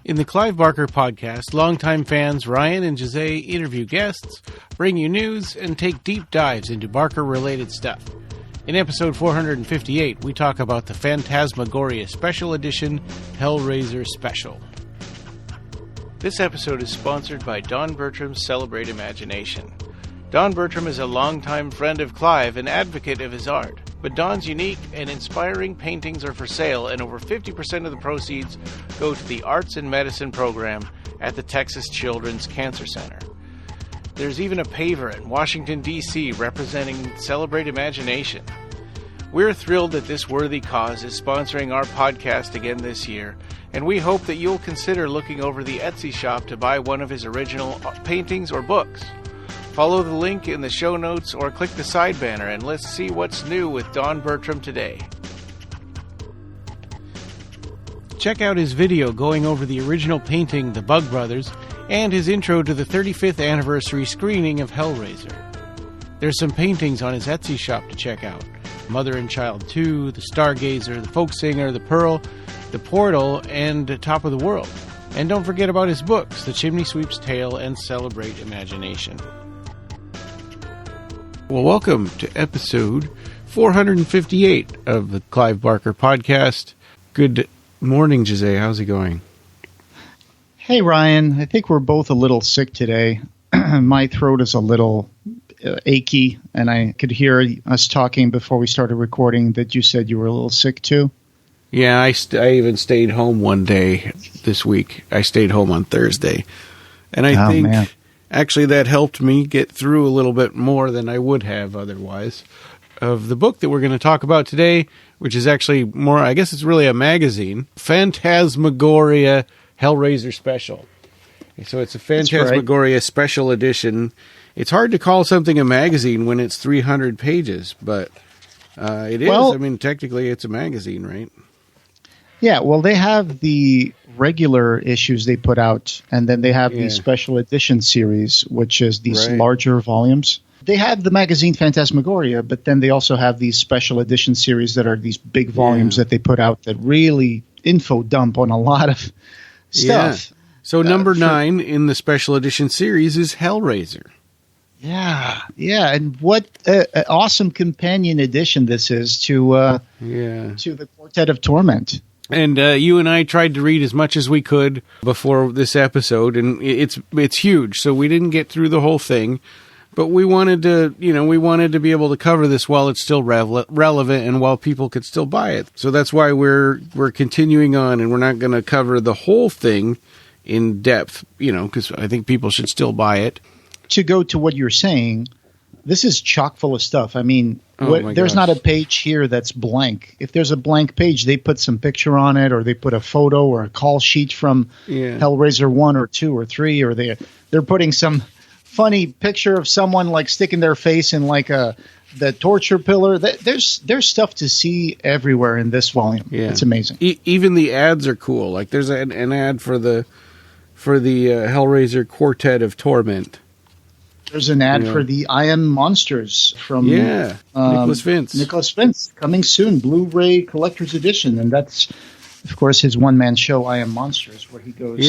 In the Clive Barker Podcast, longtime fans Ryan and Jose interview guests, bring you news, and take deep dives into Barker-related stuff. In episode 458, we talk about the Phantasmagoria Special Edition Hellraiser Special. This episode is sponsored by Don Bertram's Celebrate Imagination. Don Bertram is a longtime friend of Clive and advocate of his art. But Don's unique and inspiring paintings are for sale, and over 50% of the proceeds go to the Arts and Medicine program at the Texas Children's Cancer Center. There's even a paver in Washington, D.C. representing Celebrate Imagination. We're thrilled that this worthy cause is sponsoring our podcast again this year, and we hope that you'll consider looking over the Etsy shop to buy one of his original paintings or books. Follow the link in the show notes or click the side banner and let's see what's new with Don Bertram today. Check out his video going over the original painting, The Bug Brothers, and his intro to the 35th anniversary screening of Hellraiser. There's some paintings on his Etsy shop to check out. Mother and Child 2, The Stargazer, The Folk Singer, The Pearl, The Portal, and Top of the World. And don't forget about his books, The Chimney Sweep's Tale and Celebrate Imagination. Well, welcome to episode 458 of the Clive Barker Podcast. Good morning, Jose. How's it going? Hey, Ryan. I think we're both a little sick today. My throat is a little achy, and I could hear us talking before we started recording that you said you were a little sick, too. Yeah, I even stayed home one day this week. I stayed home on Thursday. And I think... Man. Actually, that helped me get through a little bit more than I would have otherwise of the book that we're going to talk about today, which is actually more, I guess it's really a magazine, Phantasmagoria Hellraiser Special. So it's a Phantasmagoria Special Edition. It's hard to call something a magazine when it's 300 pages, but it is. Well, I mean, technically it's a magazine, right? Yeah, well, they have the regular issues they put out, and then they have the special edition series, which is these larger volumes. They have the magazine Phantasmagoria, but then they also have these special edition series that are these big volumes that they put out that really info dump on a lot of stuff. Yeah. So number 9 in the special edition series is Hellraiser. Yeah, and what an awesome companion edition this is to the Quartet of Torment. And you and I tried to read as much as we could before this episode, and it's huge. So we didn't get through the whole thing, but we wanted to be able to cover this while it's still relevant and while people could still buy it. So that's why we're continuing on, and we're not going to cover the whole thing in depth, because I think people should still buy it. To go to what you're saying, this is chock full of stuff. I mean, there's not a page here that's blank. If there's a blank page, they put some picture on it, or they put a photo or a call sheet from Hellraiser 1 or 2 or 3, or they're putting some funny picture of someone like sticking their face in like the torture pillar. There's stuff to see everywhere in this volume. Yeah. It's amazing. Even the ads are cool. Like there's an ad for the Hellraiser Quartet of Torment. There's an ad for the I Am Monsters from Nicholas Vince. Nicholas Vince, coming soon, Blu-ray Collector's Edition. And that's, of course, his one-man show, I Am Monsters, where he goes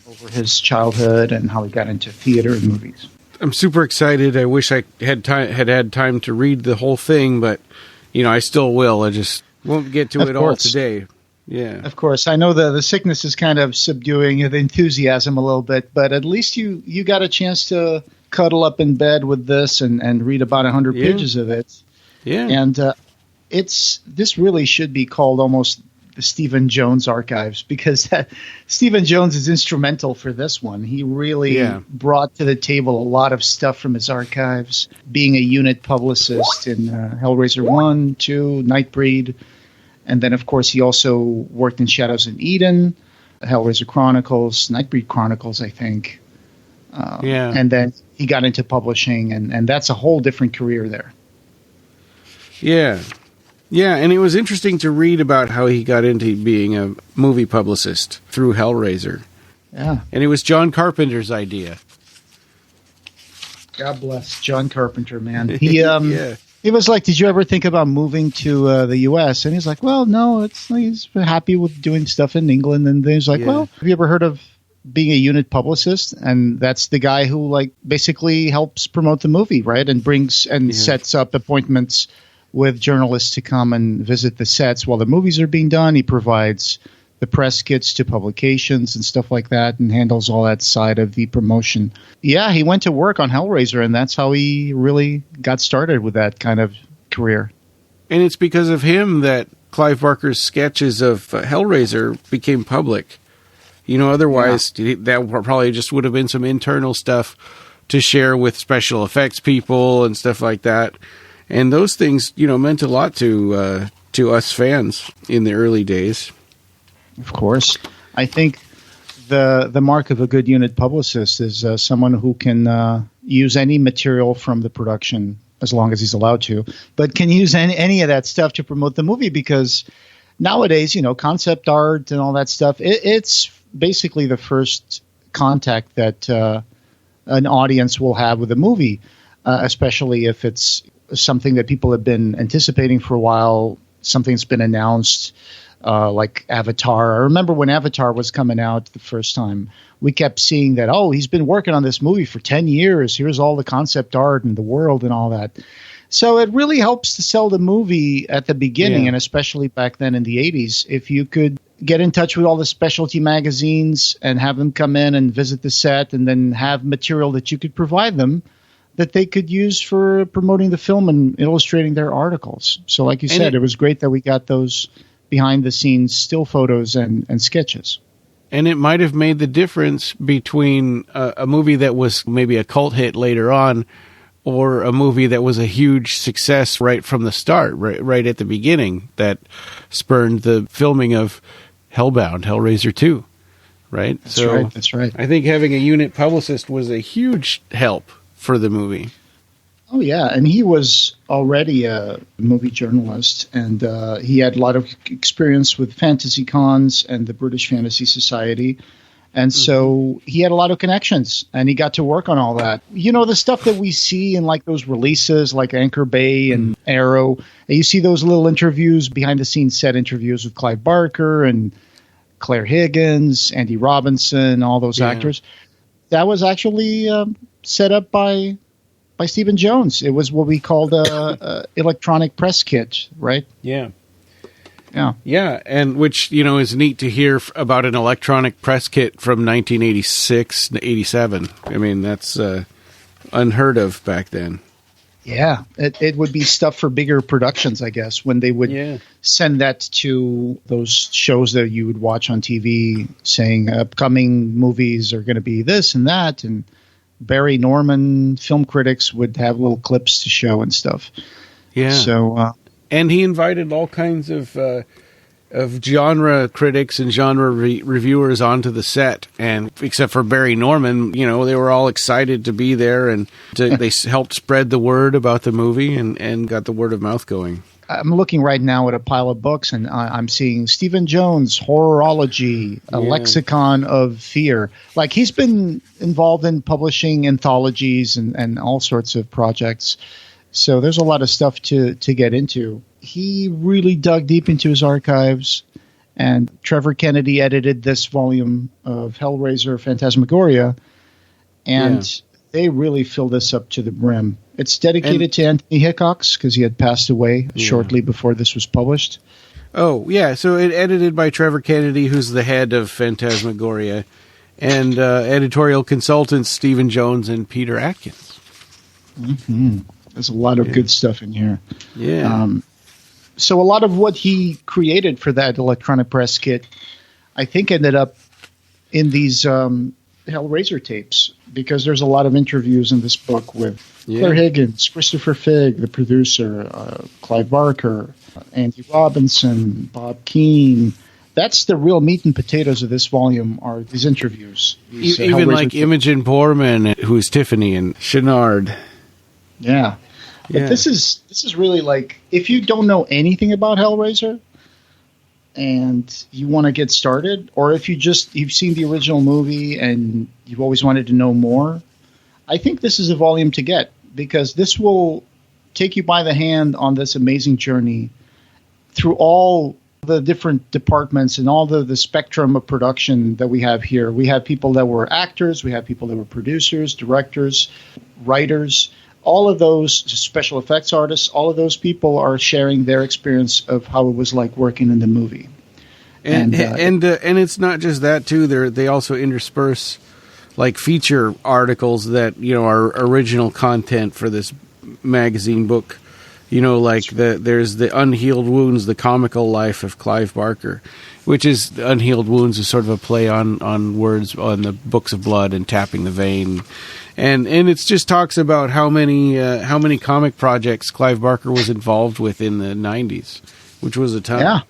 over his childhood and how he got into theater and movies. I'm super excited. I wish I had time to read the whole thing, but, I still will. I just won't get to it all today. Yeah. Of course. I know the sickness is kind of subduing the enthusiasm a little bit, but at least you got a chance to cuddle up in bed with this and read about 100 pages of it. Yeah. And this really should be called almost the Stephen Jones Archives, because Stephen Jones is instrumental for this one. He really brought to the table a lot of stuff from his archives, being a unit publicist in Hellraiser 1, 2, Nightbreed. And then, of course, he also worked in Shadows in Eden, Hellraiser Chronicles, Nightbreed Chronicles, I think. And then he got into publishing, and that's a whole different career there. Yeah. Yeah, and it was interesting to read about how he got into being a movie publicist through Hellraiser. Yeah. And it was John Carpenter's idea. God bless John Carpenter, man. He He was like, did you ever think about moving to the U.S.? And he's like, well, no, he's happy with doing stuff in England. And then he's like, well, have you ever heard of being a unit publicist? And that's the guy who like basically helps promote the movie, right? And brings and sets up appointments with journalists to come and visit the sets while the movies are being done. He provides the press kits to publications and stuff like that and handles all that side of the promotion. Yeah, he went to work on Hellraiser, and that's how he really got started with that kind of career. And it's because of him that Clive Barker's sketches of Hellraiser became public. You know, otherwise that probably just would have been some internal stuff to share with special effects people and stuff like that. And those things, you know, meant a lot to us fans in the early days. Of course. I think the mark of a good unit publicist is someone who can use any material from the production as long as he's allowed to, but can use any of that stuff to promote the movie, because nowadays, you know, concept art and all that stuff, it's basically the first contact that an audience will have with a movie, especially if it's something that people have been anticipating for a while, something's been announced. Like Avatar. I remember when Avatar was coming out the first time, we kept seeing that, oh, he's been working on this movie for 10 years. Here's all the concept art and the world and all that. So it really helps to sell the movie at the beginning, and especially back then in the 80s, if you could get in touch with all the specialty magazines and have them come in and visit the set and then have material that you could provide them that they could use for promoting the film and illustrating their articles. So like you said, it was great that we got those behind-the-scenes still photos and sketches. And it might have made the difference between a movie that was maybe a cult hit later on or a movie that was a huge success right from the start, right at the beginning, that spurned the filming of Hellraiser 2, right? That's right. I think having a unit publicist was a huge help for the movie. Oh, yeah, and he was already a movie journalist, and he had a lot of experience with fantasy cons and the British Fantasy Society, and so he had a lot of connections, and he got to work on all that. You know, the stuff that we see in like those releases like Anchor Bay and Arrow, and you see those little interviews, behind-the-scenes set interviews with Clive Barker and Claire Higgins, Andy Robinson, all those actors. That was actually set up by Stephen Jones. It was what we called a electronic press kit, right? Yeah, and which, you know, is neat to hear about an electronic press kit from 1986, 87. I mean, that's unheard of back then. Yeah, it would be stuff for bigger productions, I guess, when they would send that to those shows that you would watch on TV saying upcoming movies are going to be this and that, and Barry Norman film critics would have little clips to show and stuff. Yeah. So, and he invited all kinds of genre critics and genre reviewers onto the set, and except for Barry Norman, you know, they were all excited to be there, and they helped spread the word about the movie and got the word of mouth going. I'm looking right now at a pile of books, and I'm seeing Stephen Jones, Horrorology, a Lexicon of Fear. Like, he's been involved in publishing anthologies and all sorts of projects. So there's a lot of stuff to get into. He really dug deep into his archives, and Trevor Kennedy edited this volume of Hellraiser Phantasmagoria, and they really filled this up to the brim. It's dedicated to Anthony Hickox because he had passed away shortly before this was published. Oh, yeah. So it edited by Trevor Kennedy, who's the head of Phantasmagoria, and editorial consultants Stephen Jones and Peter Atkins. Mm-hmm. There's a lot of good stuff in here. Yeah. So a lot of what he created for that electronic press kit, I think, ended up in these Hellraiser tapes, because there's a lot of interviews in this book with Claire Higgins, Christopher Figg, the producer, Clive Barker, Andy Robinson, Bob Keane. That's the real meat and potatoes of this volume, are these interviews. These, even like Imogen Borman, who's Tiffany, and Chenard. Yeah. But this is really like, if you don't know anything about Hellraiser and you want to get started, or if you've seen the original movie and you've always wanted to know more, I think this is a volume to get, because this will take you by the hand on this amazing journey through all the different departments and all the spectrum of production that we have here. We have people that were actors, we have people that were producers, directors, writers, all of those special effects artists, all of those people are sharing their experience of how it was like working in the movie. And it's not just that too. They also intersperse like feature articles that, you know, are original content for this magazine book. You know, like there's the Unhealed Wounds, the comical life of Clive Barker, which is Unhealed Wounds is sort of a play on words on the Books of Blood and Tapping the Vein. And it just talks about how many comic projects Clive Barker was involved with in the 90s, which was a ton. Yeah.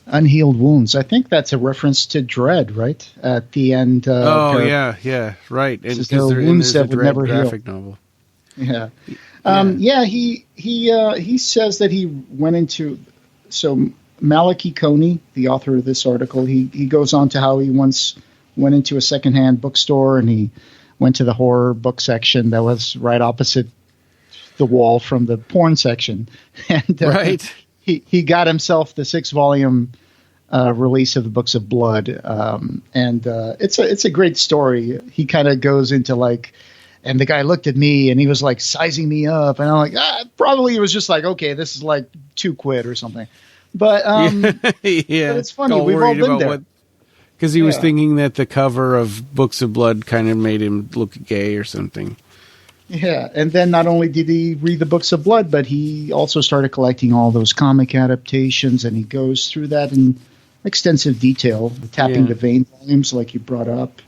Unhealed Wounds. I think that's a reference to Dread, right? At the end. Yeah, right. And the wounds that would never graphic heal. Novel. Yeah. He says that he went into, so Malachi Coney, the author of this article, he goes on to how he once went into a secondhand bookstore and he went to the horror book section that was right opposite the wall from the porn section. And right. He got himself the 6-volume release of the Books of Blood. And it's a great story. He kind of goes into like, and the guy looked at me and he was like sizing me up. And I'm like, probably he was just like, okay, this is like $2 or something. But, but it's funny. We've all been there. Because he was thinking that the cover of Books of Blood kind of made him look gay or something. Yeah. And then not only did he read the Books of Blood, but he also started collecting all those comic adaptations. And he goes through that in extensive detail, the Tapping the Vein volumes like you brought up.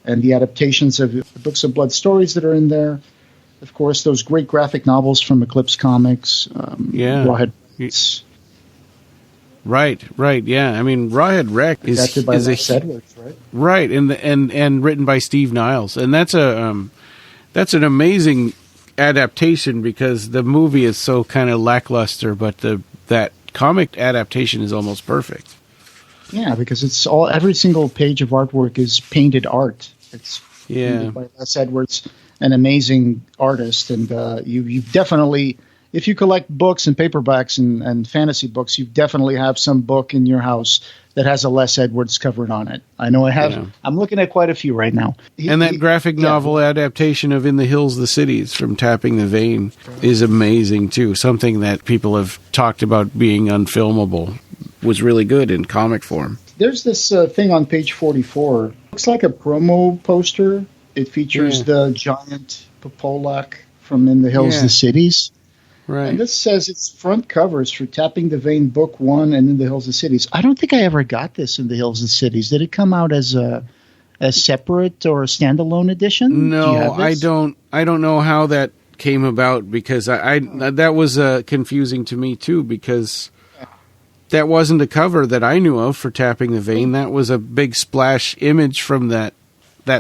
And the adaptations of the Books of Blood stories that are in there. Of course, those great graphic novels from Eclipse Comics. Rawhead. Right. Yeah. I mean, Rawhead Wreck is Les Edwards, right? Right, and written by Steve Niles. And that's an amazing adaptation because the movie is so kind of lackluster, but that comic adaptation is almost perfect. Yeah, because it's every single page of artwork is painted art. It's painted by Les Edwards, an amazing artist, and you've definitely, if you collect books and paperbacks and fantasy books, you definitely have some book in your house that has a Les Edwards cover on it. I know I have. Yeah. I'm looking at quite a few right now. That graphic novel adaptation of In the Hills, the Cities from Tapping the Vein is amazing too. Something that people have talked about being unfilmable was really good in comic form. There's this thing on page 44. Looks like a promo poster. It features the giant Popolak from In the Hills, the Cities. Right. And this says it's front covers for Tapping the Vein Book 1 and In the Hills, the Cities. I don't think I ever got this In the Hills, the Cities. Did it come out as a separate or a standalone edition? No, I don't know how that came about because that was confusing to me too because that wasn't a cover that I knew of for Tapping the Vein. That was a big splash image from that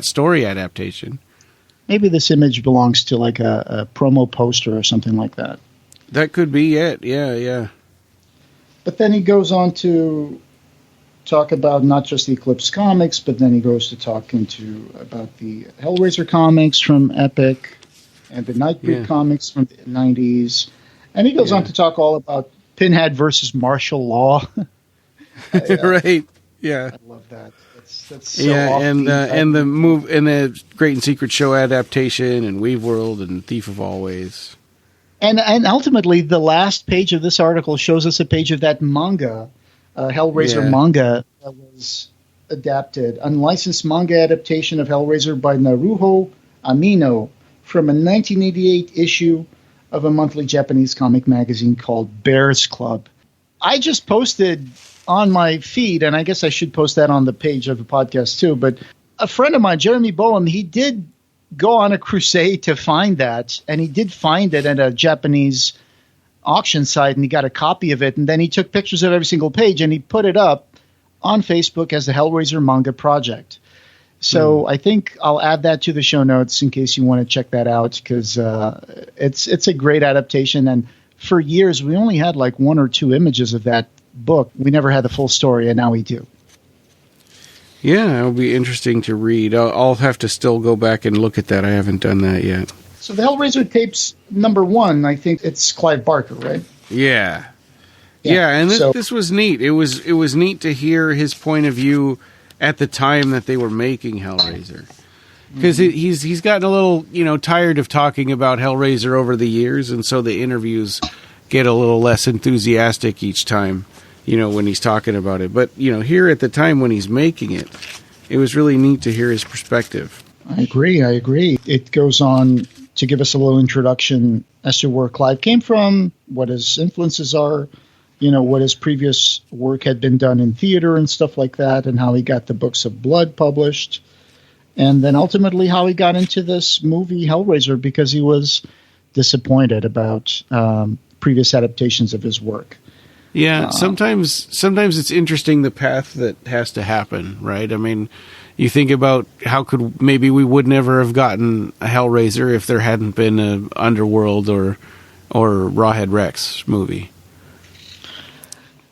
story adaptation. Maybe this image belongs to like a promo poster or something like that. That could be it. Yeah. But then he goes on to talk about not just the Eclipse comics, but then he goes to talk about the Hellraiser comics from Epic and the Nightbreed comics from the 90s. And he goes on to talk all about Pinhead versus martial law. Right. Yeah. I love that. That's so and the Great and Secret Show adaptation and Weave World and Thief of Always. And ultimately, the last page of this article shows us a page of that manga, Hellraiser manga that was adapted, unlicensed manga adaptation of Hellraiser by Naruho Amino from a 1988 issue of a monthly Japanese comic magazine called Bears Club. I just posted on my feed, and I guess I should post that on the page of the podcast too, but a friend of mine, Jeremy Boehm, he did go on a crusade to find that, and he did find it at a Japanese auction site, and he got a copy of it, and then he took pictures of every single page, and he put it up on Facebook as the Hellraiser Manga Project. So I think I'll add that to the show notes in case you want to check that out, because it's a great adaptation, and for years we only had like 1 or 2 images of that book. We never had the full story, and now we do. Yeah, it'll be interesting to read. I'll have to still go back and look at that. I haven't done that yet. So the Hellraiser tapes #1, I think it's Clive Barker, right? Yeah. And this was neat. It was neat to hear his point of view at the time that they were making Hellraiser. Because he's gotten a little, tired of talking about Hellraiser over the years, and so the interviews get a little less enthusiastic each time, when he's talking about it. But, here at the time when he's making it, it was really neat to hear his perspective. I agree. It goes on to give us a little introduction as to where Clive came from, what his influences are, what his previous work had been done in theater and stuff like that, and how he got the Books of Blood published. And then ultimately how he got into this movie Hellraiser, because he was disappointed about previous adaptations of his work. Yeah, sometimes it's interesting the path that has to happen, right? I mean, you think about how maybe we would never have gotten a Hellraiser if there hadn't been an Underworld or Rawhead Rex movie.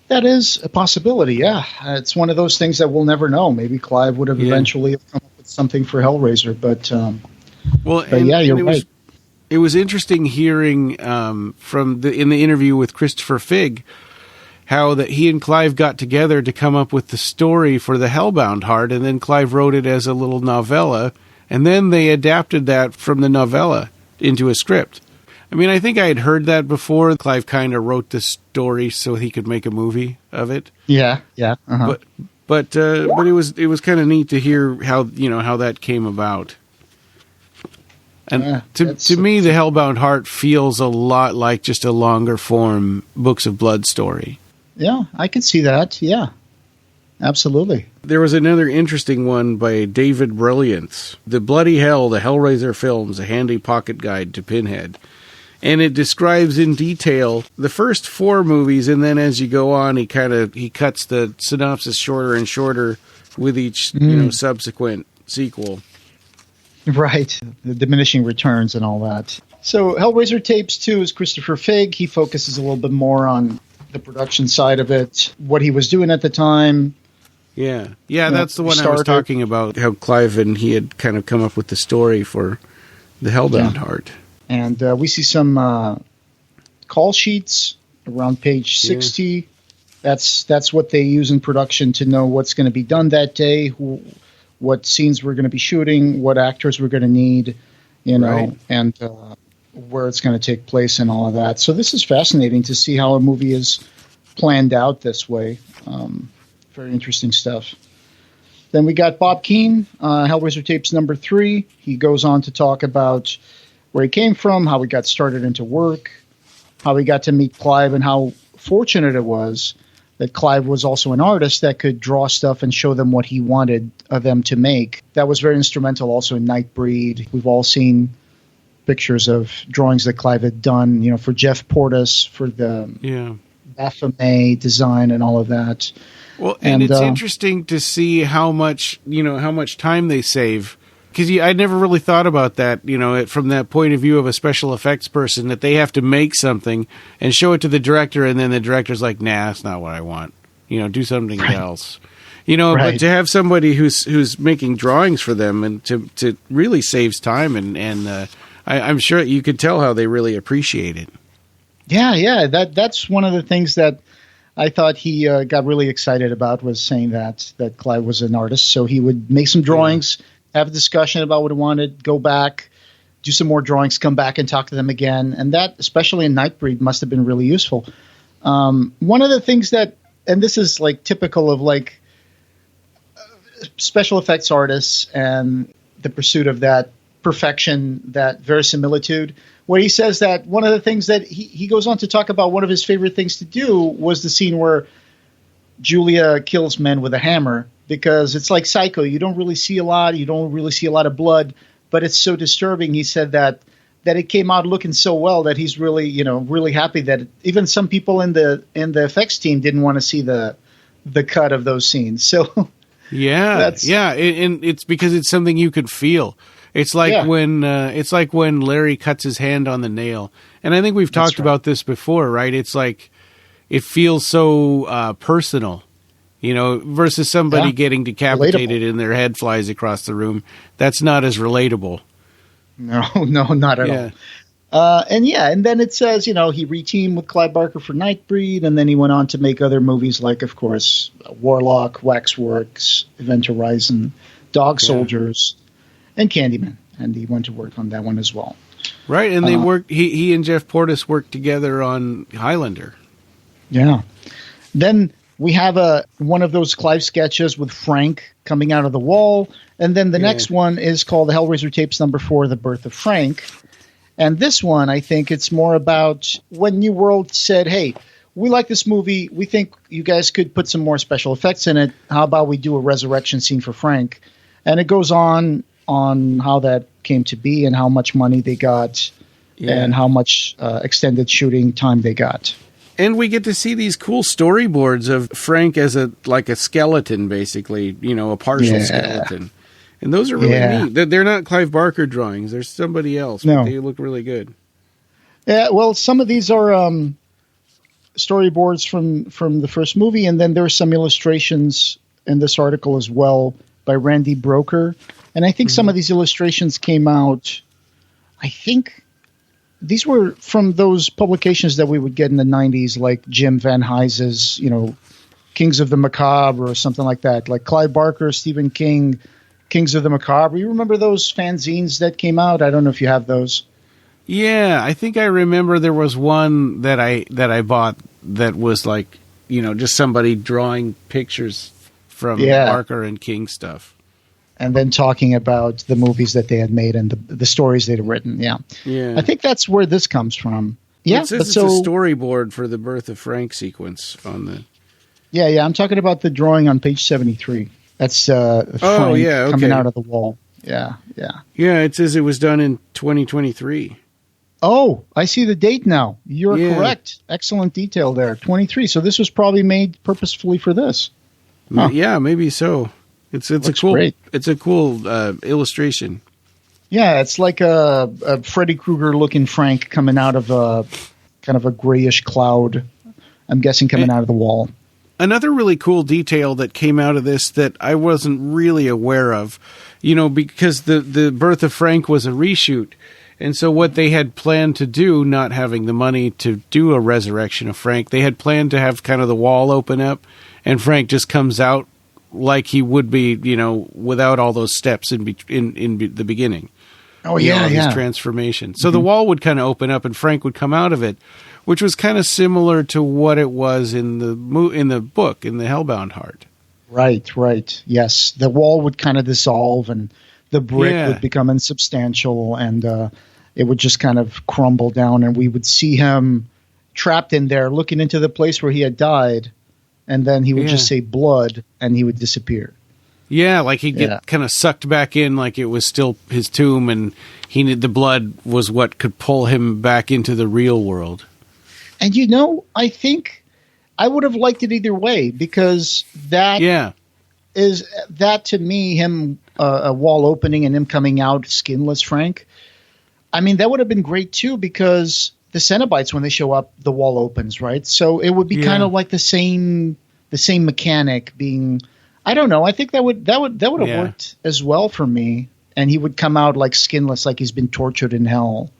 That is a possibility, yeah. It's one of those things that we'll never know. Maybe Clive would have eventually come up with something for Hellraiser, but you're right. It was interesting hearing in the interview with Christopher Figg how that he and Clive got together to come up with the story for the Hellbound Heart, and then Clive wrote it as a little novella, and then they adapted that from the novella into a script. I mean, I think I had heard that before. Clive kind of wrote the story so he could make a movie of it. Yeah. Uh-huh. But it was kind of neat to hear how that came about. And to me, the Hellbound Heart feels a lot like just a longer form Books of Blood story. Yeah, I can see that. Yeah, absolutely. There was another interesting one by David Brilliance, The Bloody Hell, the Hellraiser Films, a handy pocket guide to Pinhead. And it describes in detail the first 4 movies, and then as you go on, he cuts the synopsis shorter and shorter with each subsequent sequel. Right, the diminishing returns and all that. So Hellraiser Tapes 2 is Christopher Figg. He focuses a little bit more on the production side of it, what he was doing at the time. Yeah, that's the one I was talking about, how Clive and he had kind of come up with the story for the Hellbound Heart. And we see some call sheets around page 60. That's what they use in production to know what's going to be done that day, what scenes we're going to be shooting, what actors we're going to need, and where it's going to take place and all of that. So this is fascinating to see how a movie is planned out this way. Very interesting stuff. Then we got Bob Keane, Hellraiser Tapes #3. He goes on to talk about where he came from, how he got started into work, how he got to meet Clive, and how fortunate it was that Clive was also an artist that could draw stuff and show them what he wanted them to make. That was very instrumental also in Nightbreed. We've all seen pictures of drawings that Clive had done, for Jeff Portis, for the Baphomet design and all of that. Well, and it's interesting to see how much time they save. Because I'd never really thought about that, from that point of view of a special effects person, that they have to make something and show it to the director, and then the director's like, nah, that's not what I want. Do something else. But to have somebody who's making drawings for them and to really saves time, and I'm sure you could tell how they really appreciate it. Yeah, that's one of the things that I thought he got really excited about, was saying that Clive was an artist, so he would make some drawings, have a discussion about what he wanted, go back, do some more drawings, come back and talk to them again. And that, especially in Nightbreed, must have been really useful. One of the things that, and this is like typical of like special effects artists and the pursuit of that perfection, that verisimilitude, where he says that one of the things that he goes on to talk about, one of his favorite things to do was the scene where Julia kills men with a hammer, because it's like Psycho. You don't really see a lot. You don't really see a lot of blood, but it's so disturbing. He said that it came out looking so well that he's really, really happy that even some people in the effects team didn't want to see the cut of those scenes. So and it's because it's something you could feel. It's like when Larry cuts his hand on the nail, and I think we've talked about this before, right? It's like it feels so personal. Versus somebody getting decapitated and their head flies across the room. That's not as relatable. No, not at all. And then it says, he reteamed with Clive Barker for Nightbreed, and then he went on to make other movies like, of course, Warlock, Waxworks, Event Horizon, Dog Soldiers, and Candyman. And he went to work on that one as well. Right, and they worked. He and Jeff Portis worked together on Highlander. Yeah. Then we have one of those Clive sketches with Frank coming out of the wall, and then the next one is called the Hellraiser Tapes #4, The Birth of Frank. And this one, I think it's more about when New World said, hey, we like this movie. We think you guys could put some more special effects in it. How about we do a resurrection scene for Frank? And it goes on how that came to be and how much money they got and how much extended shooting time they got. And we get to see these cool storyboards of Frank as a skeleton, basically, a partial skeleton. And those are really neat. They're not Clive Barker drawings. They're somebody else. But they look really good. Yeah, well, some of these are storyboards from the first movie, and then there are some illustrations in this article as well by Randy Broker. And I think some of these illustrations came out, I think these were from those publications that we would get in the 90s, like Jim Van Hise's, Kings of the Macabre or something like that, like Clive Barker, Stephen King, Kings of the Macabre. You remember those fanzines that came out? I don't know if you have those. Yeah, I think I remember there was one that I bought that was like, just somebody drawing pictures from Barker and King stuff. And then talking about the movies that they had made and the stories they'd written. Yeah. I think that's where this comes from. Yeah, it says it's a storyboard for the Birth of Frank sequence on the. Yeah. I'm talking about the drawing on page 73. That's Frank coming out of the wall. Yeah. Yeah, it says it was done in 2023. Oh, I see the date now. You're correct. Excellent detail there. 23. So this was probably made purposefully for this. Huh. Yeah, maybe so. It's a cool illustration. Yeah, it's like a Freddy Krueger looking Frank coming out of a kind of a grayish cloud. I'm guessing coming out of the wall. Another really cool detail that came out of this that I wasn't really aware of, because the Birth of Frank was a reshoot. And so what they had planned to do, not having the money to do a resurrection of Frank, they had planned to have kind of the wall open up and Frank just comes out like he would be, without all those steps in the beginning. Oh, yeah. His transformation. So the wall would kind of open up and Frank would come out of it, which was kind of similar to what it was in the book, in the Hellbound Heart. Right. Yes. The wall would kind of dissolve and the brick would become insubstantial and it would just kind of crumble down and we would see him trapped in there looking into the place where he had died. And then he would just say blood, and he would disappear. Yeah, like he'd get kind of sucked back in like it was still his tomb, and the blood was what could pull him back into the real world. And I think I would have liked it either way, because that is that to me, him a wall opening and him coming out skinless Frank. I mean, that would have been great too, because the Cenobites, when they show up, the wall opens, right? So it would be kind of like the same mechanic being. I don't know. I think that would have worked as well for me. And he would come out like skinless, like he's been tortured in hell.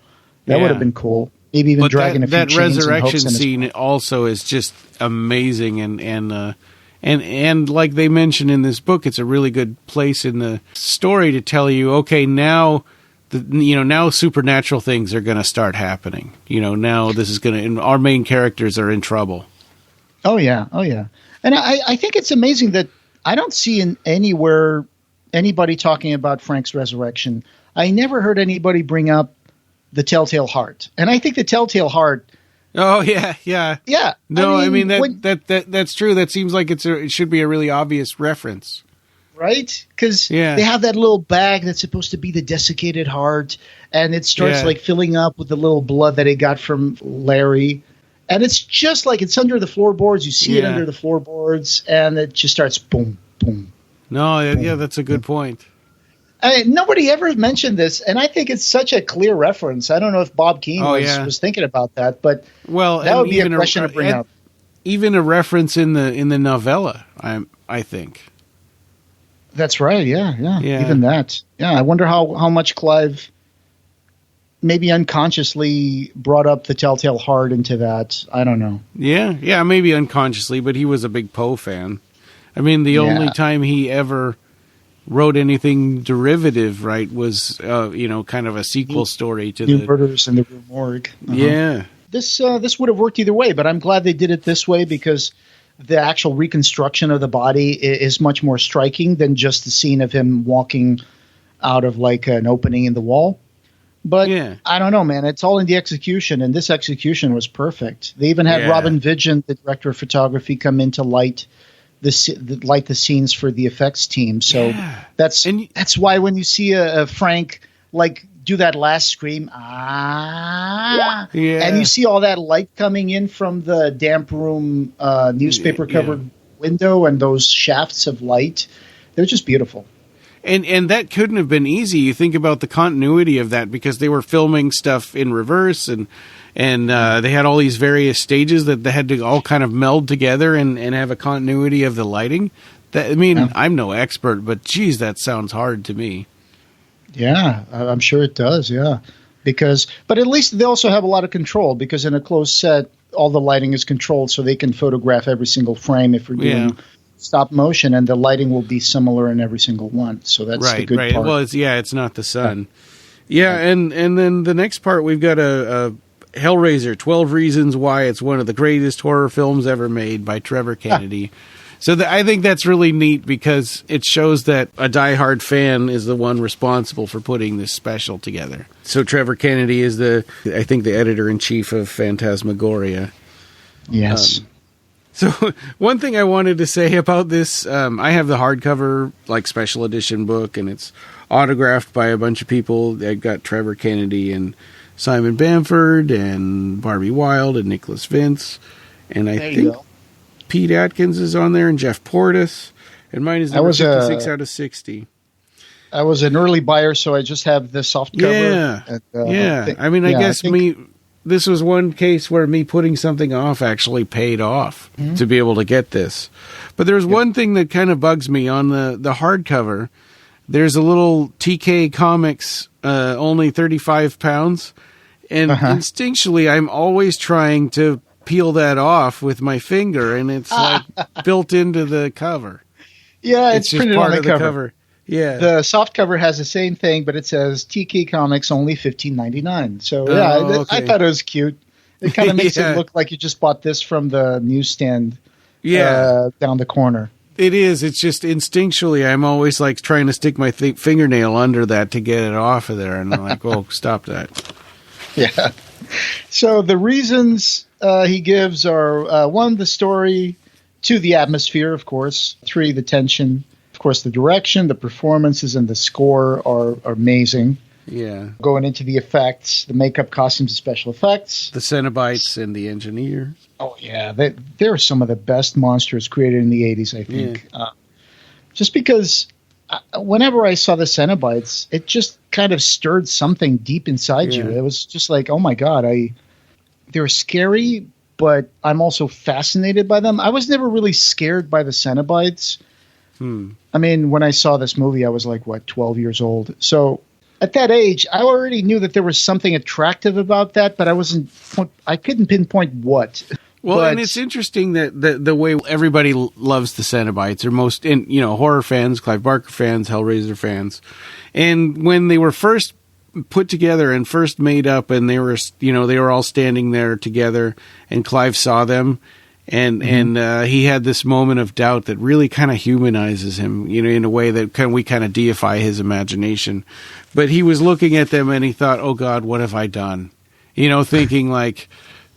That would have been cool. Maybe even dragging a few chains. That resurrection scene also is just amazing, and like they mentioned in this book, it's a really good place in the story to tell you, okay, now. Now supernatural things are going to start happening. Now this is going to, our main characters are in trouble. Oh yeah. And I think it's amazing that I don't see anywhere anybody talking about Frank's resurrection. I never heard anybody bring up the Telltale Heart, and I think the Telltale Heart. Oh yeah. No, I mean that's true. That seems like it should be a really obvious reference. Right? Because they have that little bag that's supposed to be the desiccated heart, and it starts like filling up with the little blood that it got from Larry. And it's just like it's under the floorboards. You see it under the floorboards, and it just starts boom, boom. No, boom, that's a good point. Nobody ever mentioned this, and I think it's such a clear reference. I don't know if Bob Keane was thinking about that, but that would be a question to bring up. Even a reference in the novella, I think. That's right. Yeah. Even that. Yeah. I wonder how much Clive maybe unconsciously brought up the Telltale Heart into that. I don't know. Yeah, maybe unconsciously, but he was a big Poe fan. I mean, the only time he ever wrote anything derivative, right, was kind of a sequel story to the Murders in the Rue Morgue. Yeah. This would have worked either way, but I'm glad they did it this way because the actual reconstruction of the body is much more striking than just the scene of him walking out of like an opening in the wall. But I don't know, man. It's all in the execution, and this execution was perfect. They even had Robin Vigent, the director of photography, come in to light the scenes for the effects team. So that's why when you see a Frank like do that last scream, and you see all that light coming in from the damp room newspaper covered window and those shafts of light, they're just beautiful. And that couldn't have been easy. You think about the continuity of that because they were filming stuff in reverse and they had all these various stages that they had to all kind of meld together and have a continuity of the lighting. I'm no expert, but geez, that sounds hard to me. Yeah, I'm sure it does. Yeah, but at least they also have a lot of control because in a closed set, all the lighting is controlled, so they can photograph every single frame if we're doing stop motion, and the lighting will be similar in every single one. So that's the good part. Well, it's not the sun. Yeah, and then the next part we've got a Hellraiser, 12 Reasons Why It's One of the Greatest Horror Films Ever Made by Trevor Kennedy. So I think that's really neat because it shows that a diehard fan is the one responsible for putting this special together. So Trevor Kennedy is the editor-in-chief of Phantasmagoria. Yes. So one thing I wanted to say about this, I have the hardcover special edition book, and it's autographed by a bunch of people. They've got Trevor Kennedy and Simon Bamford and Barbie Wilde and Nicholas Vince. And I think Pete Atkins is on there and Jeff Portis. And mine is number 56 out of 60. I was an early buyer, so I just have the soft cover. This was one case where me putting something off actually paid off to be able to get this. But there's one thing that kind of bugs me on the hardcover. There's a little TK Comics, only 35 pounds. And instinctually, I'm always trying to peel that off with my finger, and it's built into the cover. Yeah, it's just part of the cover. Yeah, the soft cover has the same thing, but it says TK Comics only $15.99. So I thought it was cute. It kind of makes it look like you just bought this from the newsstand down the corner. It is. It's just instinctually, I'm always trying to stick my fingernail under that to get it off of there, and I'm like, "Oh, stop that!" Yeah. So the reasons he gives are 1, the story; 2, the atmosphere, of course; 3, the tension. Of course, the direction, the performances, and the score are amazing. Yeah. Going into the effects, the makeup, costumes, and special effects. The Cenobites and the engineer. Oh, yeah. They're some of the best monsters created in the 80s, I think. Yeah. Just because whenever I saw the Cenobites, it just kind of stirred something deep inside you. It was just like, oh, my God. They're scary, but I'm also fascinated by them. I was never really scared by the Cenobites. I mean, when I saw this movie, I was 12 years old. So at that age, I already knew that there was something attractive about that, but I couldn't pinpoint what. Well, and it's interesting that the way everybody loves the Cenobites, or most horror fans, Clive Barker fans, Hellraiser fans. And when they were first put together and first made up, and they were all standing there together, and Clive saw them. And he had this moment of doubt that really kind of humanizes him, in a way that we kind of deify his imagination. But he was looking at them and he thought, "Oh God, what have I done?" Thinking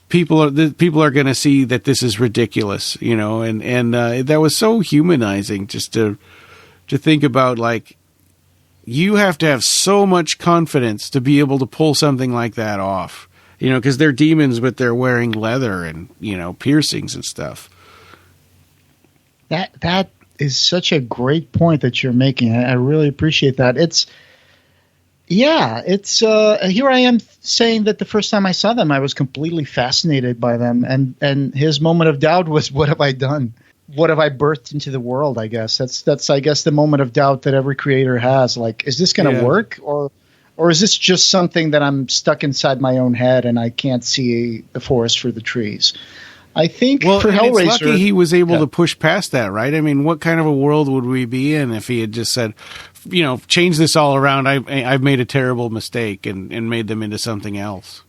people are going to see that this is ridiculous, and that was so humanizing just to think about. You have to have so much confidence to be able to pull something like that off. Because they're demons, but they're wearing leather and, piercings and stuff. That is such a great point that you're making. I really appreciate that. Here I am saying that the first time I saw them, I was completely fascinated by them. And his moment of doubt was, what have I done? What have I birthed into the world, I guess? That's I guess, the moment of doubt that every creator has. Is this going to work? Or Or is this just something that I'm stuck inside my own head and I can't see the forest for the trees? I think for Hellraiser, it's lucky he was able to push past that, right? I mean, what kind of a world would we be in if he had just said, change this all around? I've made a terrible mistake and made them into something else.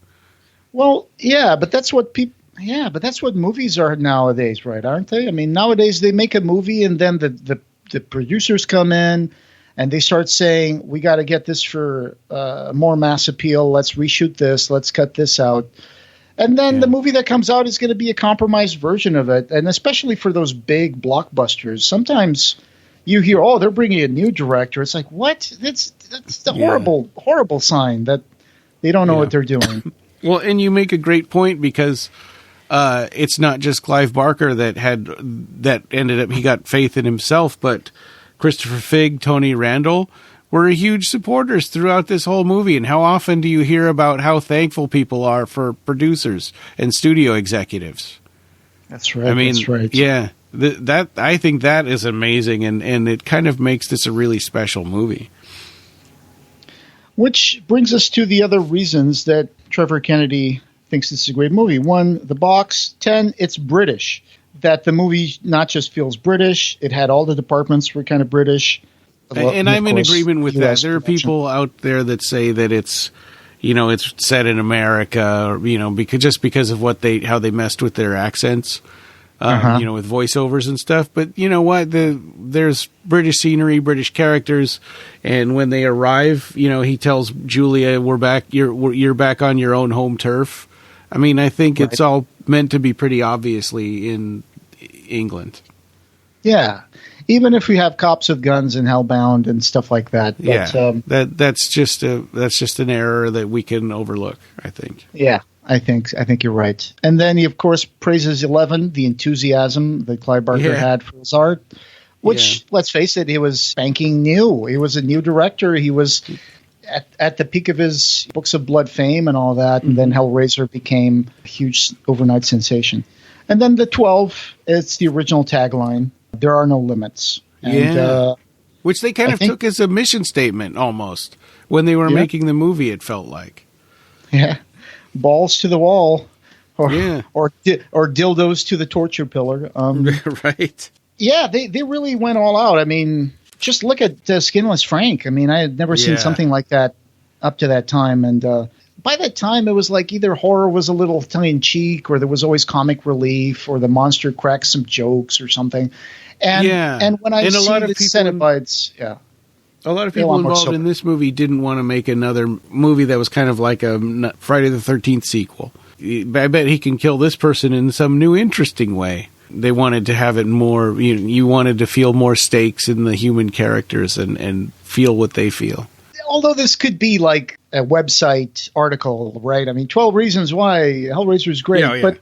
Well, yeah, but that's what movies are nowadays, right? Aren't they? I mean, nowadays they make a movie and then the producers come in and they start saying, we got to get this for more mass appeal. Let's reshoot this. Let's cut this out. And then the movie that comes out is going to be a compromised version of it. And especially for those big blockbusters, sometimes you hear, they're bringing a new director. It's like, what? That's the horrible sign that they don't know what they're doing. Well, and you make a great point because it's not just Clive Barker that ended up, he got faith in himself, but Christopher Figg, Tony Randall were huge supporters throughout this whole movie. And how often do you hear about how thankful people are for producers and studio executives? That's right. That's right. Yeah, that I think that is amazing, and it kind of makes this a really special movie. Which brings us to the other reasons that Trevor Kennedy thinks this is a great movie. 1, the box. 10, it's British. That the movie not just feels British, it had all the departments were kind of British. And I'm in agreement with that. There are people out there that say that it's, it's set in America, because of how they messed with their accents, with voiceovers and stuff. But you know what? There's British scenery, British characters, and when they arrive, he tells Julia, "We're back. You're back on your own home turf." I mean, I think it's all meant to be pretty obviously in England. Yeah. Even if we have cops with guns and Hellbound and stuff like that. But, that's just an error that we can overlook, I think. Yeah, I think you're right. And then he, of course, praises 11, the enthusiasm that Clive Barker had for his art, which, let's face it, he was spanking new. He was a new director. He was at the peak of his Books of Blood fame and all that, and then Hellraiser became a huge overnight sensation. And then the 12, it's the original tagline. There are no limits. And, which they kind of took as a mission statement almost when they were making the movie, it felt like. Yeah. Balls to the wall or dildos to the torture pillar. Right. Yeah, they really went all out. I mean, just look at Skinless Frank. I mean, I had never seen something like that up to that time. And by that time, it was like either horror was a little tongue-in-cheek or there was always comic relief or the monster cracked some jokes or something. And when I see the Cenobites, a lot of people involved in this movie didn't want to make another movie that was kind of like a Friday the 13th sequel. I bet he can kill this person in some new interesting way. They wanted to have it more, you wanted to feel more stakes in the human characters and feel what they feel. Although this could be like a website article, right? I mean, 12 reasons why Hellraiser is great, but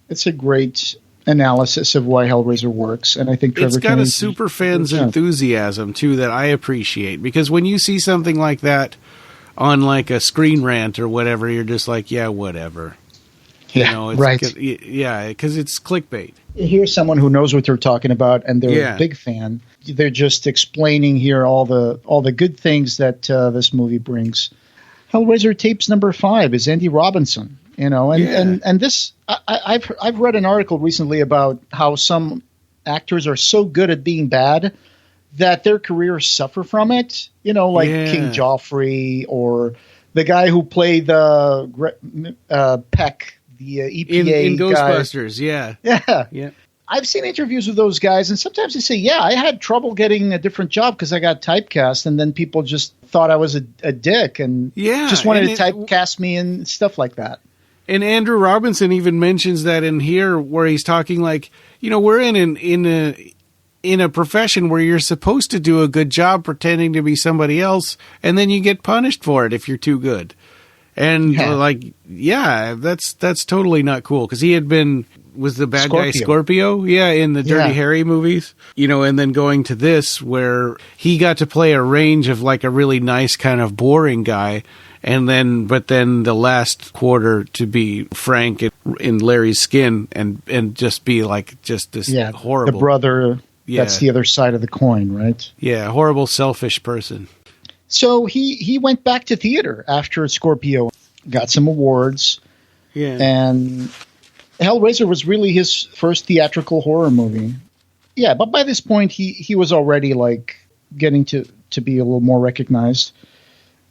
it's a great analysis of why Hellraiser works. And I think Trevor it's got a super fan's enthusiasm too that I appreciate, because when you see something like that on like a Screen Rant or whatever, you're just like, yeah, whatever. Right. Because it's clickbait. Here's someone who knows what they're talking about, and they're a big fan. They're just explaining here all the good things that this movie brings. Hellraiser tapes number 5 is Andy Robinson. And this I've read an article recently about how some actors are so good at being bad that their careers suffer from it. King Joffrey or the guy who played Peck. The EPA in Ghostbusters, Yeah. I've seen interviews with those guys, and sometimes they say, I had trouble getting a different job because I got typecast, and then people just thought I was a dick and just wanted to typecast me and stuff like that. And Andrew Robinson even mentions that in here, where he's talking like, we're in a profession where you're supposed to do a good job pretending to be somebody else, and then you get punished for it if you're too good. And that's totally not cool, because he was the bad guy Scorpio, in the Dirty Harry movies, and then going to this where he got to play a range of like a really nice kind of boring guy, but then the last quarter to be Frank in Larry's skin and just be like just this horrible the brother. That's the other side of the coin, right? Yeah, horrible, selfish person. So he went back to theater after Scorpio, got some awards. Yeah. And Hellraiser was really his first theatrical horror movie. Yeah, but by this point, he was already like getting to be a little more recognized.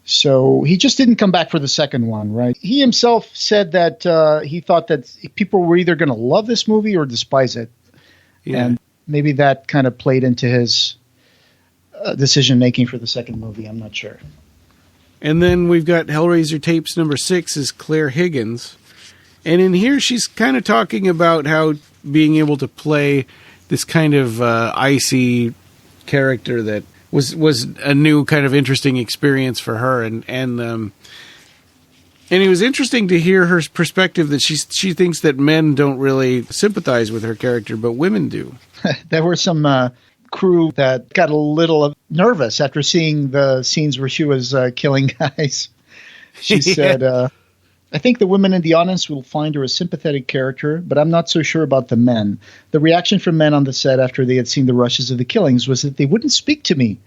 So he just didn't come back for the second one, right? He himself said that he thought that people were either going to love this movie or despise it. Yeah. And maybe that kind of played into his decision-making for the second movie. I'm not sure. And then we've got Hellraiser Tapes number 6 is Claire Higgins. And in here, she's kind of talking about how being able to play this kind of icy character that was a new kind of interesting experience for her. And it was interesting to hear her perspective that she thinks that men don't really sympathize with her character, but women do. There were some crew that got a little nervous after seeing the scenes where she was killing guys. She said, I think the women in the audience will find her a sympathetic character, but I'm not so sure about the men. The reaction from men on the set after they had seen the rushes of the killings was that they wouldn't speak to me.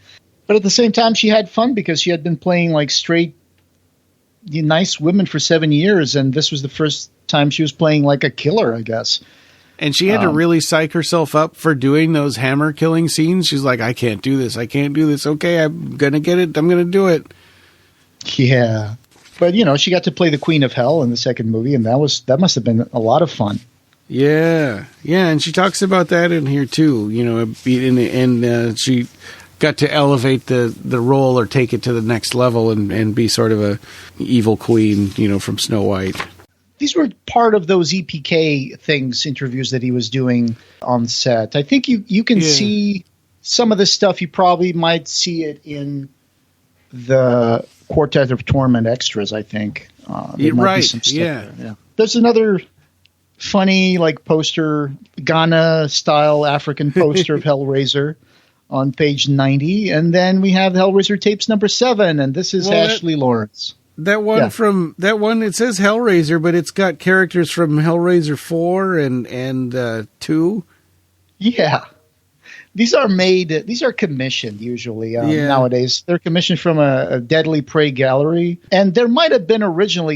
But at the same time, she had fun because she had been playing like straight, nice women for 7 years, and this was the first time she was playing like a killer, I guess. And she had to really psych herself up for doing those hammer killing scenes. She's like, I can't do this. I can't do this. Okay, I'm going to get it. I'm going to do it. Yeah. But, she got to play the Queen of Hell in the second movie, and that must have been a lot of fun. Yeah. Yeah, and she talks about that in here, too. And she got to elevate the role or take it to the next level and be sort of a evil queen, from Snow White. These were part of those EPK interviews that he was doing on set. I think you can see some of this stuff. You probably might see it in the Quartet of Torment extras, I think. There might be some stuff there. There's another funny poster, Ghana-style African poster of Hellraiser on page 90. And then we have Hellraiser Tapes number 7, and this is Ashley Lawrence. That one it says Hellraiser, but it's got characters from Hellraiser 4 and 2. Yeah. These are commissioned usually nowadays. They're commissioned from a Deadly Prey gallery. And there might have been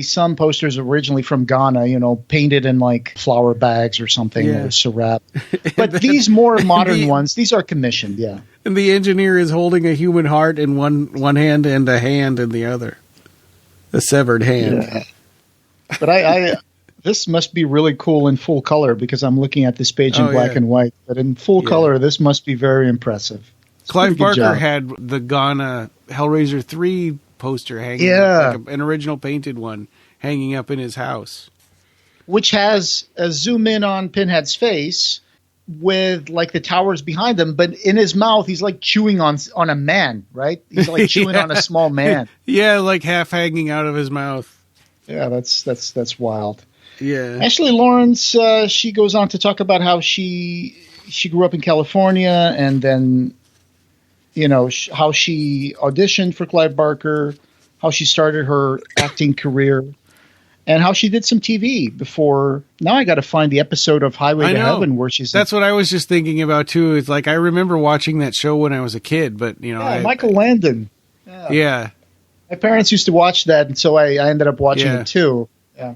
some posters from Ghana, painted in flower bags or something, or syrup. But these more modern ones, these are commissioned, yeah. And the engineer is holding a human heart in one hand and a hand in the other. A severed hand. Yeah. But I this must be really cool in full color because I'm looking at this page in black and white. But in full color, this must be very impressive. Clive Barker had the Ghana Hellraiser 3 poster hanging up, an original painted one, hanging up in his house. Which has a zoom in on Pinhead's face with the towers behind him, but in his mouth he's chewing on a man, right? He's chewing on a small man. Yeah, half hanging out of his mouth. Yeah, that's wild. Yeah. Ashley Lawrence, she goes on to talk about how she grew up in California, and then how she auditioned for Clive Barker, how she started her acting career, and how she did some TV before. Now I got to find the episode of Highway to Heaven where she's. That's what I was just thinking about too. It's I remember watching that show when I was a kid, but Michael Landon. Yeah. My parents used to watch that, and so I ended up watching it too. Yeah.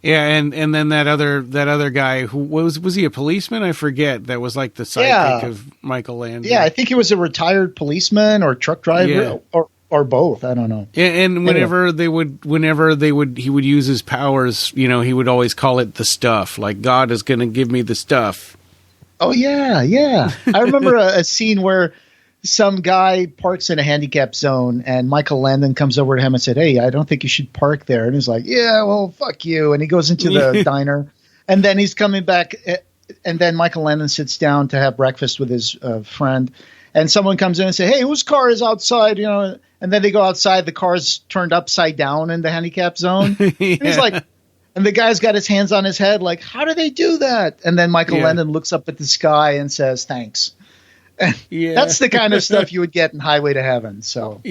Yeah, and then that other guy who was he a policeman? I forget. That was the sidekick of Michael Landon. Yeah, I think he was a retired policeman or truck driver or both. I don't know. And whenever he would use his powers, he would always call it the stuff. God is going to give me the stuff. Oh yeah. I remember a scene where some guy parks in a handicap zone, and Michael Landon comes over to him and said, "Hey, I don't think you should park there." And he's like, "Yeah, well, fuck you." And he goes into the diner, and then he's coming back, and then Michael Landon sits down to have breakfast with his friend, and someone comes in and says, "Hey, whose car is outside?" And then they go outside, the car's turned upside down in the handicap zone. And he's like, and the guy's got his hands on his head, how do they do that? And then Michael Landon looks up at the sky and says, "Thanks." Yeah. That's the kind of stuff you would get in Highway to Heaven. So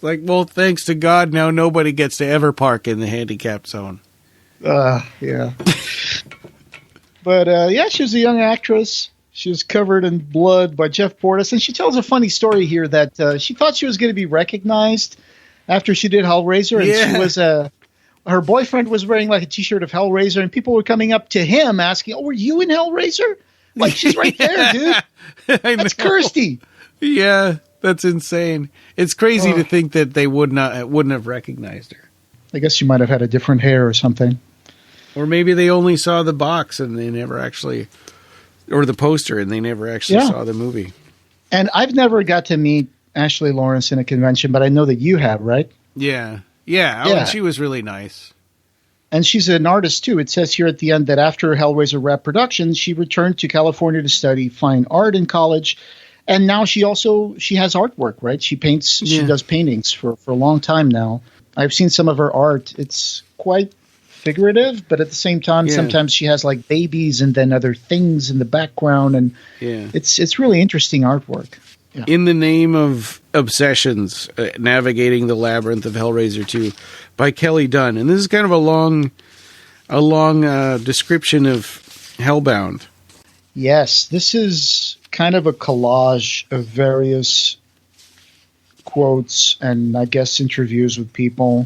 well, thanks to God, now nobody gets to ever park in the handicap zone. Yeah. But she was a young actress. She was covered in blood by Jeff Portis. And she tells a funny story here that she thought she was going to be recognized after she did Hellraiser. And she was her boyfriend was wearing like a T-shirt of Hellraiser, and people were coming up to him asking, "Oh, were you in Hellraiser?" Like, she's right there, dude. That's Kirsty. Yeah, that's insane. It's crazy to think that they wouldn't have recognized her. I guess she might have had a different hair or something. Or maybe they only saw the box and they never actually, or the poster, and they never actually saw the movie. And I've never got to meet Ashley Lawrence in a convention, but I know that you have, right? Yeah. And she was really nice. And she's an artist, too. It says here at the end that after Hellraiser Rap Productions, she returned to California to study fine art in college. And now she has artwork, right? She paints. She does paintings for a long time now. I've seen some of her art. It's quite figurative, but at the same time, sometimes she has like babies and then other things in the background. And it's really interesting artwork. Yeah. In the Name of Obsessions, Navigating the Labyrinth of Hellraiser 2 by Kelly Dunn. And this is kind of a long description of Hellbound. Yes, this is kind of a collage of various quotes and I guess interviews with people.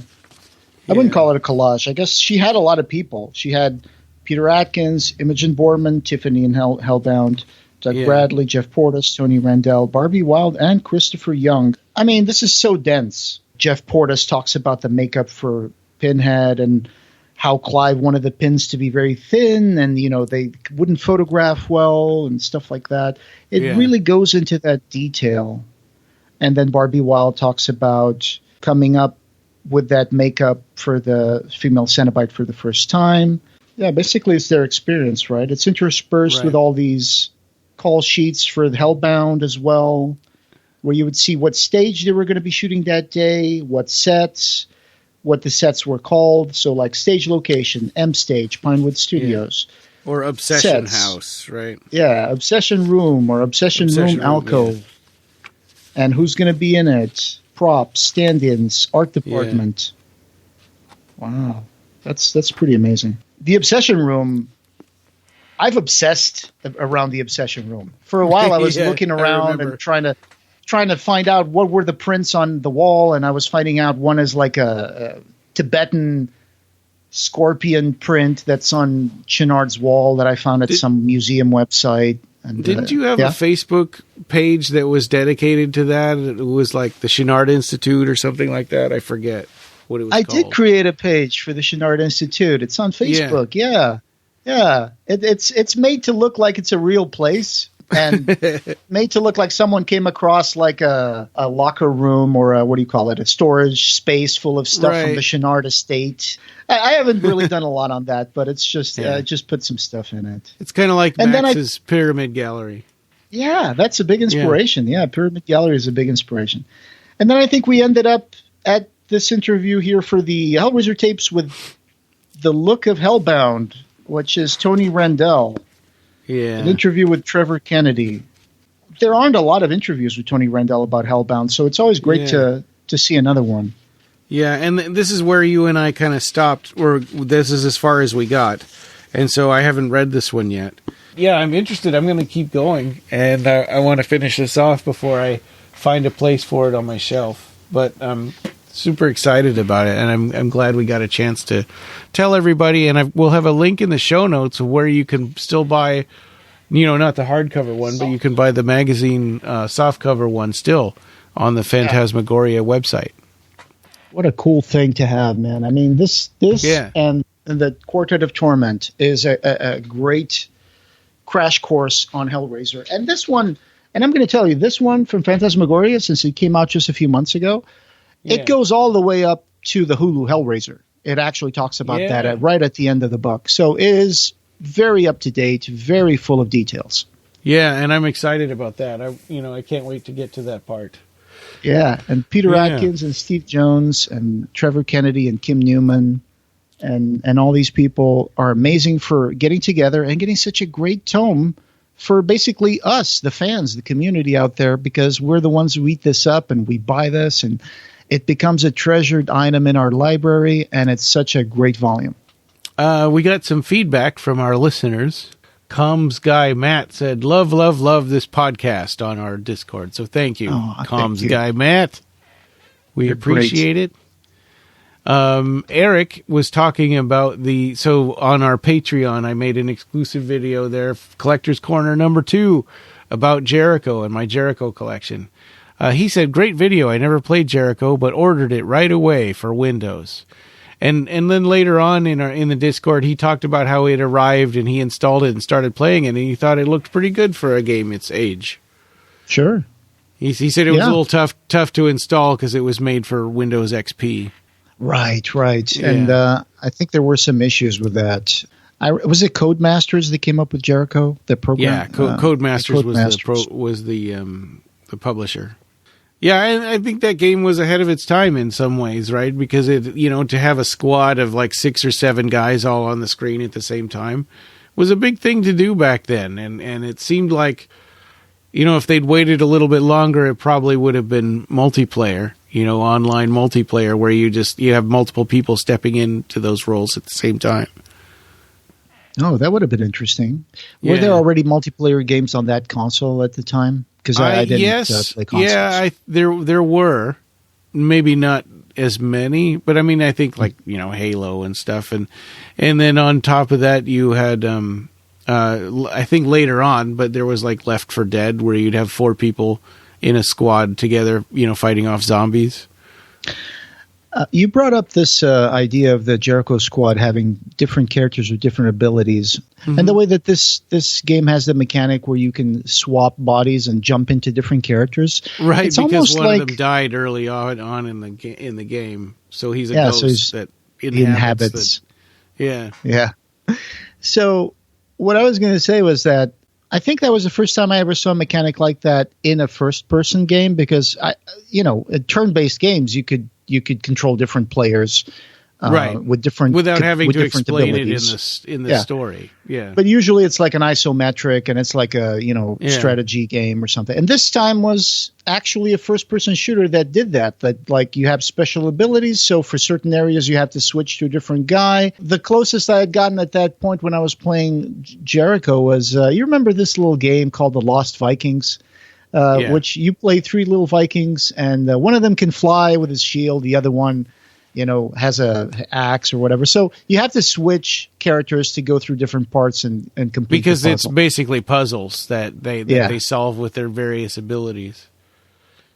I wouldn't call it a collage. I guess she had a lot of people. She had Peter Atkins, Imogen Boorman, Tiffany in Hellbound, Doug Bradley, Jeff Portis, Tony Randell, Barbie Wilde, and Christopher Young. I mean, this is so dense. Jeff Portis talks about the makeup for Pinhead and how Clive wanted the pins to be very thin and, they wouldn't photograph well and stuff like that. It really goes into that detail. And then Barbie Wilde talks about coming up with that makeup for the female Cenobite for the first time. Yeah, basically it's their experience, right? It's interspersed with all these call sheets for Hellbound as well, where you would see what stage they were going to be shooting that day, what sets, what the sets were called. So like stage location, M Stage, Pinewood Studios. Yeah. Or Obsession House, right? Yeah, Obsession Room or Obsession Room Alcove. Yeah. And who's going to be in it? Props, stand-ins, art department. Yeah. Wow. That's pretty amazing. The Obsession Room, I've obsessed around the Obsession Room. For a while I was looking around and trying to find out what were the prints on the wall, and I was finding out one is like a Tibetan scorpion print that's on Chenard's wall that I found at some museum website. And, didn't you have a Facebook page that was dedicated to that? It was like the Chenard Institute or something like that. I forget what it was called. I did create a page for the Chenard Institute. It's on Facebook. Yeah. It's made to look like it's a real place and made to look like someone came across like a locker room or a storage space full of stuff from the Chenard estate. I haven't really done a lot on that, but it's just just put some stuff in it. It's kind of like Max's Pyramid Gallery. Yeah, that's a big inspiration. Yeah, Pyramid Gallery is a big inspiration. And then I think we ended up at this interview here for the Hellraiser tapes with The Look of Hellbound, which is Tony Randell. Yeah. An interview with Trevor Kennedy. There aren't a lot of interviews with Tony Randell about Hellbound, so it's always great to see another one. Yeah, and this is where you and I kind of stopped, or this is as far as we got. And so I haven't read this one yet. Yeah, I'm interested. I'm going to keep going, and I want to finish this off before I find a place for it on my shelf. But I'm super excited about it, and I'm glad we got a chance to tell everybody. And we'll have a link in the show notes of where you can still buy, not the hardcover one, but you can buy the magazine softcover one still on the Phantasmagoria website. What a cool thing to have, man. I mean, this and the Quartet of Torment is a great crash course on Hellraiser. And this one, and I'm going to tell you, this one from Phantasmagoria, since it came out just a few months ago, it goes all the way up to the Hulu Hellraiser. It actually talks about that right at the end of the book. So it is very up to date, very full of details. Yeah, and I'm excited about that. I can't wait to get to that part. Yeah, and Peter Atkins and Steve Jones and Trevor Kennedy and Kim Newman and all these people are amazing for getting together and getting such a great tome for basically us, the fans, the community out there, because we're the ones who eat this up and we buy this and it becomes a treasured item in our library, and it's such a great volume. We got some feedback from our listeners. A Comms guy Matt said, love, love, love this podcast on our Discord. So thank you, Comms guy Matt. We appreciate it. Eric was talking about so on our Patreon, I made an exclusive video there, Collector's Corner number 2, about Jericho and my Jericho collection. He said, great video. I never played Jericho, but ordered it right away for Windows. And then later on in the Discord, he talked about how it arrived and he installed it and started playing it, and he thought it looked pretty good for a game its age. Sure. He said it was a little tough to install because it was made for Windows XP. Right. Yeah. And I think there were some issues with that. Was it Codemasters that came up with Jericho, the program? Yeah, Codemasters was the publisher. Yeah, I think that game was ahead of its time in some ways, right? Because to have a squad of like 6 or 7 guys all on the screen at the same time was a big thing to do back then. And it seemed like, if they'd waited a little bit longer, it probably would have been multiplayer, online multiplayer where you have multiple people stepping into those roles at the same time. Oh, that would have been interesting. Were there already multiplayer games on that console at the time? Because I didn't play consoles. Yeah, there were. Maybe not as many, but I mean, I think like, Halo and stuff. And then on top of that, you had, I think later on, but there was like Left 4 Dead where you'd have 4 people in a squad together, fighting off zombies. You brought up this idea of the Jericho Squad having different characters with different abilities. Mm-hmm. And the way that this game has the mechanic where you can swap bodies and jump into different characters. Right, it's because one of them died early on in the game. So he's a ghost that inhabits. Yeah. So what I was going to say was that I think that was the first time I ever saw a mechanic like that in a first-person game because, in turn-based games, you could control different players, right? With different without having to explain abilities. It in the story. Yeah, but usually it's like an isometric and it's like a strategy game or something. And this time was actually a first-person shooter that did that. That like you have special abilities, so for certain areas you have to switch to a different guy. The closest I had gotten at that point when I was playing Jericho was you remember this little game called The Lost Vikings. Which you play 3 little Vikings, and one of them can fly with his shield. The other one, has a axe or whatever. So you have to switch characters to go through different parts and complete because the it's basically puzzles that they solve with their various abilities.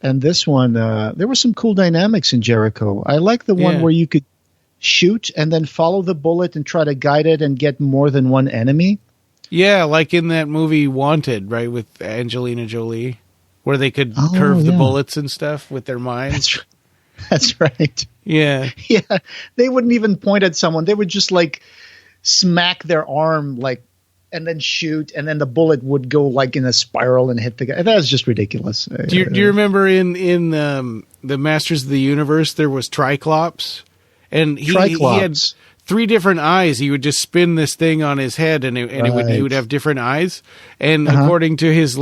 And this one, there were some cool dynamics in Jericho. I like the one where you could shoot and then follow the bullet and try to guide it and get more than one enemy. Yeah, like in that movie Wanted, right, with Angelina Jolie. Where they could curve the bullets and stuff with their minds. That's right. Yeah. Yeah. They wouldn't even point at someone. They would just like smack their arm and then shoot, and then the bullet would go like in a spiral and hit the guy. That was just ridiculous. Do you remember in the Masters of the Universe there was Triclops? And he had 3 different eyes. He would just spin this thing on his head and he would have different eyes. And according to his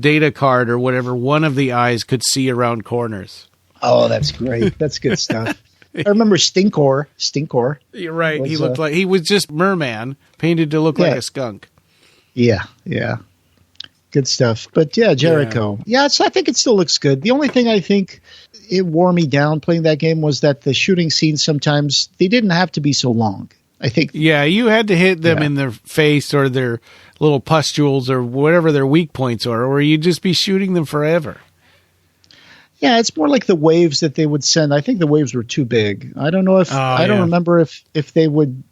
data card or whatever, one of the eyes could see around corners. Oh, that's great. That's good stuff. I remember Stinkor. You're right. He looked like he was just Merman painted to look like a skunk. Yeah. Good stuff. But Jericho. Yeah, I think it still looks good. The only thing I think it wore me down playing that game was that the shooting scenes sometimes they didn't have to be so long. I think. Yeah, you had to hit them in their face or their little pustules or whatever their weak points are, or you'd just be shooting them forever. Yeah, it's more like the waves that they would send. I think the waves were too big. I don't know if I don't remember if they would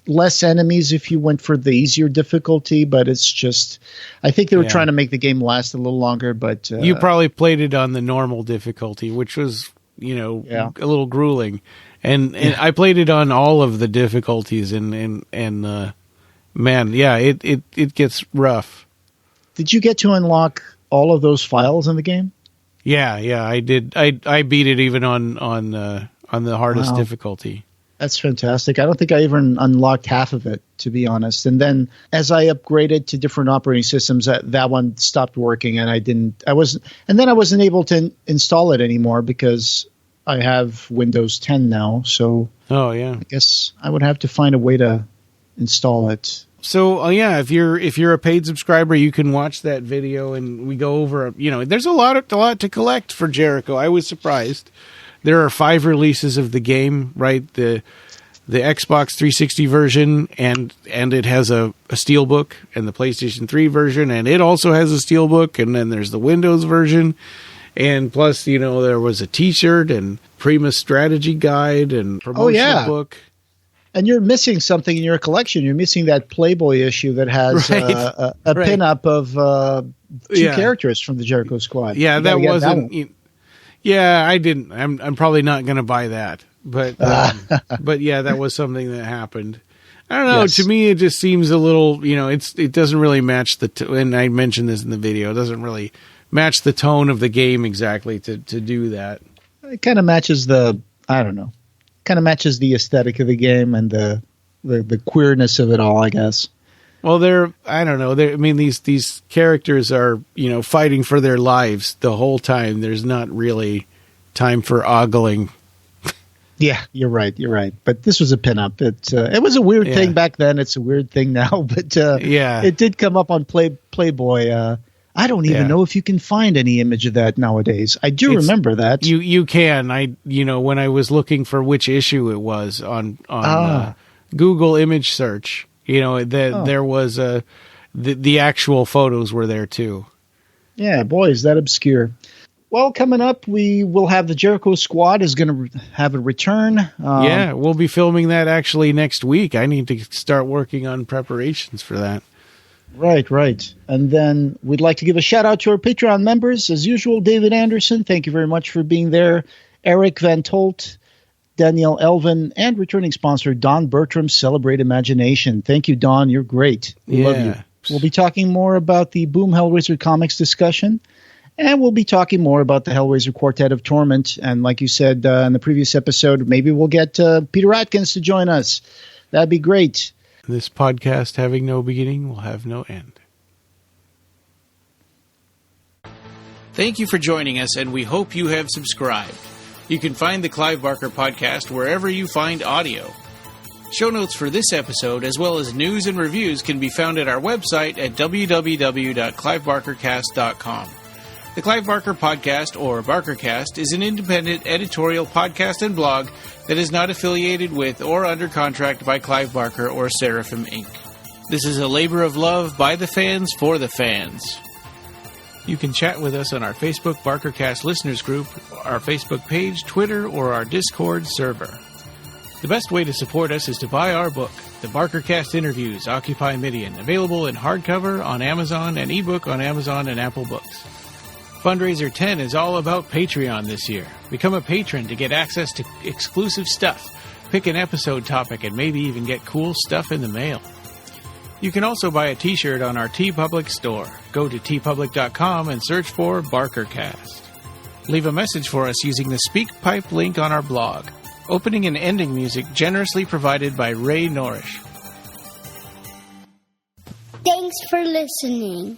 less enemies if you went for the easier difficulty, but it's just I think they were trying to make the game last a little longer. But you probably played it on the normal difficulty, which was a little grueling. And I played it on all of the difficulties, and man, it gets rough. Did you get to unlock all of those files in the game? Yeah, I did. I beat it even on the hardest difficulty. That's fantastic. I don't think I even unlocked half of it, to be honest. And then as I upgraded to different operating systems, that one stopped working, and I wasn't able to install it anymore because I have Windows 10 now, so I guess I would have to find a way to install it. So if you're a paid subscriber, you can watch that video, and we go over. There's a lot to collect for Jericho. I was surprised. There are 5 releases of the game, right? The Xbox 360 version, and it has a steelbook, and the PlayStation 3 version, and it also has a steelbook, and then there's the Windows version, and plus there was a T-shirt and Primus strategy guide and promotional book. And you're missing something in your collection. You're missing that Playboy issue that has a pinup of 2 characters from the Jericho Squad. Yeah, that wasn't. I didn't. I'm probably not going to buy that. But but that was something that happened. I don't know. Yes. To me, it just seems a little. It doesn't really match and I mentioned this in the video. It doesn't really match the tone of the game exactly to do that. It kind of matches the. I don't know. Kind of matches the aesthetic of the game and the queerness of it all, I guess. Well, I don't know. These characters are, fighting for their lives the whole time. There's not really time for ogling. Yeah, you're right. But this was a pinup. It was a weird thing back then. It's a weird thing now. But it did come up on Playboy. I don't even know if you can find any image of that nowadays. I do remember that. You can. When I was looking for which issue it was on Google image search, there was the actual photos were there too. Yeah, boy, is that obscure. Well, coming up, we will have the Jericho Squad is going to have a return. We'll be filming that actually next week. I need to start working on preparations for that. Right. And then we'd like to give a shout out to our Patreon members. As usual, David Anderson, thank you very much for being there. Eric Van Tolt, Danielle Elvin, and returning sponsor Don Bertram, Celebrate Imagination. Thank you, Don. You're great. We love you. We'll be talking more about the Boom Hellraiser comics discussion, and we'll be talking more about the Hellraiser Quartet of Torment. And like you said in the previous episode, maybe we'll get Peter Atkins to join us. That'd be great. This podcast, having no beginning, will have no end. Thank you for joining us, and we hope you have subscribed. You can find the Clive Barker Podcast wherever you find audio. Show notes for this episode, as well as news and reviews, can be found at our website at www.clivebarkercast.com. The Clive Barker Podcast, or BarkerCast, is an independent editorial podcast and blog that is not affiliated with or under contract by Clive Barker or Seraphim Inc. This is a labor of love by the fans for the fans. You can chat with us on our Facebook BarkerCast listeners group, our Facebook page, Twitter, or our Discord server. The best way to support us is to buy our book, The BarkerCast Interviews, Occupy Midian, available in hardcover on Amazon and ebook on Amazon and Apple Books. Fundraiser 10 is all about Patreon this year. Become a patron to get access to exclusive stuff, pick an episode topic, and maybe even get cool stuff in the mail. You can also buy a t-shirt on our TeePublic store. Go to tpublic.com and search for BarkerCast. Leave a message for us using the SpeakPipe link on our blog. Opening and ending music generously provided by Ray Norrish. Thanks for listening.